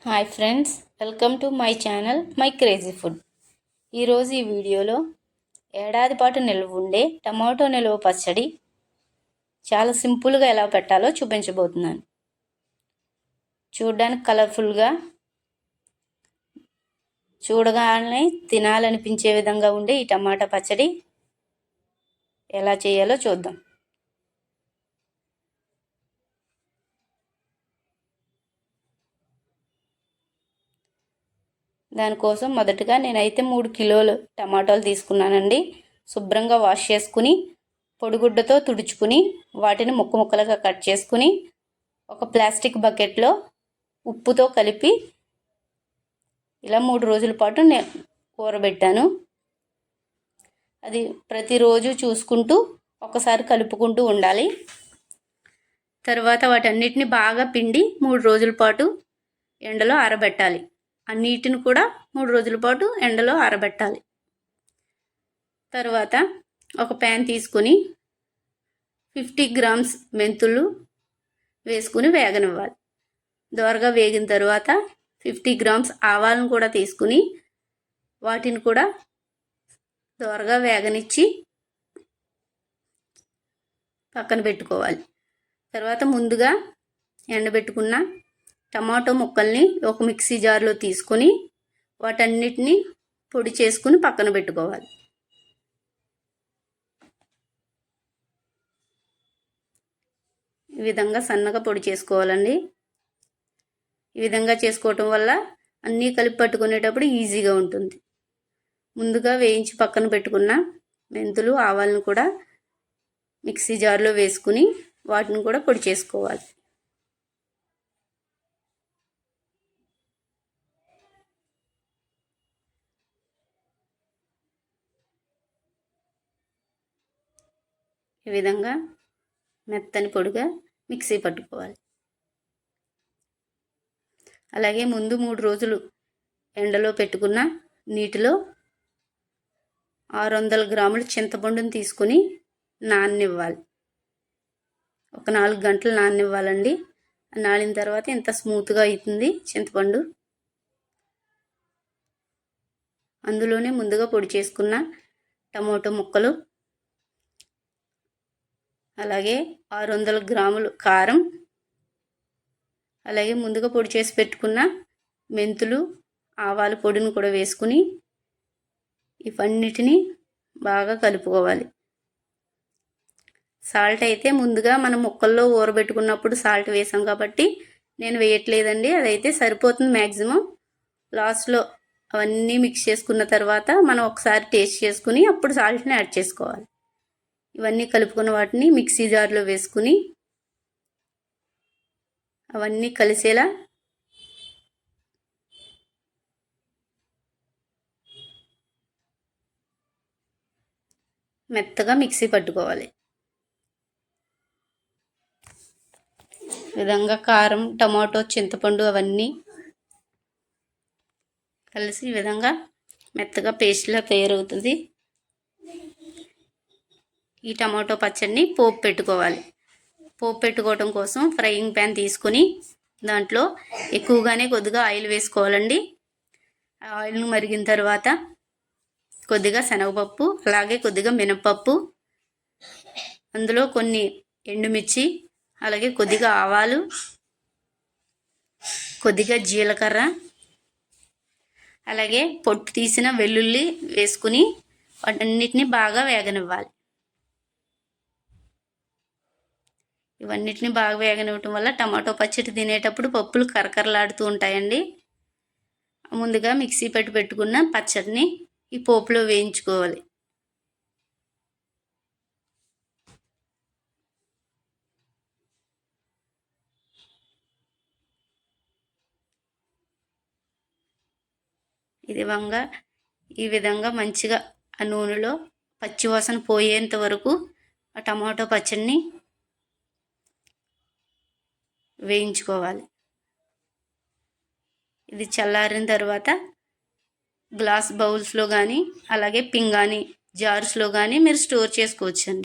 Hi friends, welcome to my channel my crazy food. ఈరోజు ఈ వీడియోలో ఏడాది పాటు నిల్వ ఉండే టమాటో నిల్వ పచ్చడి చాలా సింపుల్గా ఎలా పెట్టాలో చూపించబోతున్నాను. చూడడానికి కలర్ఫుల్గా, చూడగానే తినాలనిపించే విధంగా ఉండే ఈ టమాటా పచ్చడి ఎలా చేయాలో చూద్దాం. దానికోసం మొదటగా నేనైతే 3 కిలోలు టమాటాలు తీసుకున్నానండి. శుభ్రంగా వాష్ చేసుకుని పొడిగుడ్డతో తుడుచుకుని వాటిని ముక్కలుగా కట్ చేసుకుని ఒక ప్లాస్టిక్ బకెట్లో ఉప్పుతో కలిపి ఇలా 3 రోజుల పాటు ఊరబెట్టాను. అది ప్రతిరోజు చూసుకుంటూ ఒకసారి కలుపుకుంటూ ఉండాలి. తర్వాత వాటన్నిటిని బాగా పిండి 3 రోజుల పాటు ఎండలో ఆరబెట్టాలి. ఆ నీటిని కూడా 3 రోజుల పాటు ఎండలో ఆరబెట్టాలి. తర్వాత ఒక ప్యాన్ తీసుకుని 50 గ్రామ్స్ మెంతులు వేసుకుని వేగనివ్వాలి. దోరగా వేగిన తర్వాత 50 గ్రామ్స్ ఆవాలను కూడా తీసుకుని వాటిని కూడా దోరగా వేగనిచ్చి పక్కన పెట్టుకోవాలి. తర్వాత ముందుగా ఎండబెట్టుకున్న టమాటో ముక్కల్ని ఒక మిక్సీ జార్లో తీసుకొని వాటన్నిటిని పొడి చేసుకుని పక్కన పెట్టుకోవాలి. ఈ విధంగా సన్నగా పొడి చేసుకోవాలండి. ఈ విధంగా చేసుకోవటం వల్ల అన్నీ కలిపి పట్టుకునేటప్పుడు ఈజీగా ఉంటుంది. ముందుగా వేయించి పక్కన పెట్టుకున్న మెంతులు, ఆవాలను కూడా మిక్సీ జార్లో వేసుకుని వాటిని కూడా పొడి చేసుకోవాలి. ఈ విధంగా మెత్తని పొడిగా మిక్సీ పట్టుకోవాలి. అలాగే ముందు 3 రోజులు ఎండలో పెట్టుకున్న నీటిలో 600 గ్రాముల చింతపండుని తీసుకుని నాననివ్వాలి. ఒక 4 గంటలు నాననివ్వాలండి. నానిన తర్వాత ఇంత స్మూత్గా అవుతుంది చింతపండు. అందులోనే ముందుగా పొడి చేసుకున్న టమోటో ముక్కలు, అలాగే 600 గ్రాములు కారం, అలాగే ముందుగా పొడి చేసి పెట్టుకున్న మెంతులు, ఆవాల పొడిని కూడా వేసుకుని ఇవన్నిటిని బాగా కలుపుకోవాలి. సాల్ట్ అయితే ముందుగా మనం ముక్కల్లో ఊరబెట్టుకున్నప్పుడు సాల్ట్ వేసాం కాబట్టి నేను వేయట్లేదండి. అదైతే సరిపోతుంది మ్యాక్సిమం. లాస్ట్లో అవన్నీ మిక్స్ చేసుకున్న తర్వాత మనం ఒకసారి టేస్ట్ చేసుకుని అప్పుడు సాల్ట్ని యాడ్ చేసుకోవాలి. ఇవన్నీ కలుపుకున్న వాటిని మిక్సీ జార్లో వేసుకుని అవన్నీ కలిసేలా మెత్తగా మిక్సీ పట్టుకోవాలి. ఈ విధంగా కారం, టమాటో, చింతపండు అవన్నీ కలిసి ఈ విధంగా మెత్తగా పేస్ట్లా తయారవుతుంది. ఈ టమాటో పచ్చడిని పోపు పెట్టుకోవాలి. పోపు పెట్టుకోవడం కోసం ఫ్రైయింగ్ ప్యాన్ తీసుకొని దాంట్లో ఎక్కువగానే కొద్దిగా ఆయిల్ వేసుకోవాలండి. ఆయిల్ను మరిగిన తర్వాత కొద్దిగా శనగపప్పు, అలాగే కొద్దిగా మినపప్పు, అందులో కొన్ని ఎండుమిర్చి, అలాగే కొద్దిగా ఆవాలు, కొద్దిగా జీలకర్ర, అలాగే పొట్టు తీసిన వెల్లుల్లి వేసుకుని వాటన్నిటిని బాగా వేగనివ్వాలి. ఇవన్నిటిని బాగా వేగనివ్వటం వల్ల టమాటో పచ్చడి తినేటప్పుడు పప్పులు కరకరలాడుతూ ఉంటాయండి. ముందుగా మిక్సీ పెట్టుకున్న పచ్చడిని ఈ పోపులో వేయించుకోవాలి. ఈ విధంగా మంచిగా ఆ నూనెలో పచ్చివాసన పోయేంత వరకు ఆ టమాటో పచ్చడిని వేయించుకోవాలి. ఇది చల్లారిన తర్వాత గ్లాస్ బౌల్స్లో కానీ అలాగే పింగాణి జార్స్లో కానీ మీరు స్టోర్ చేసుకోవచ్చండి.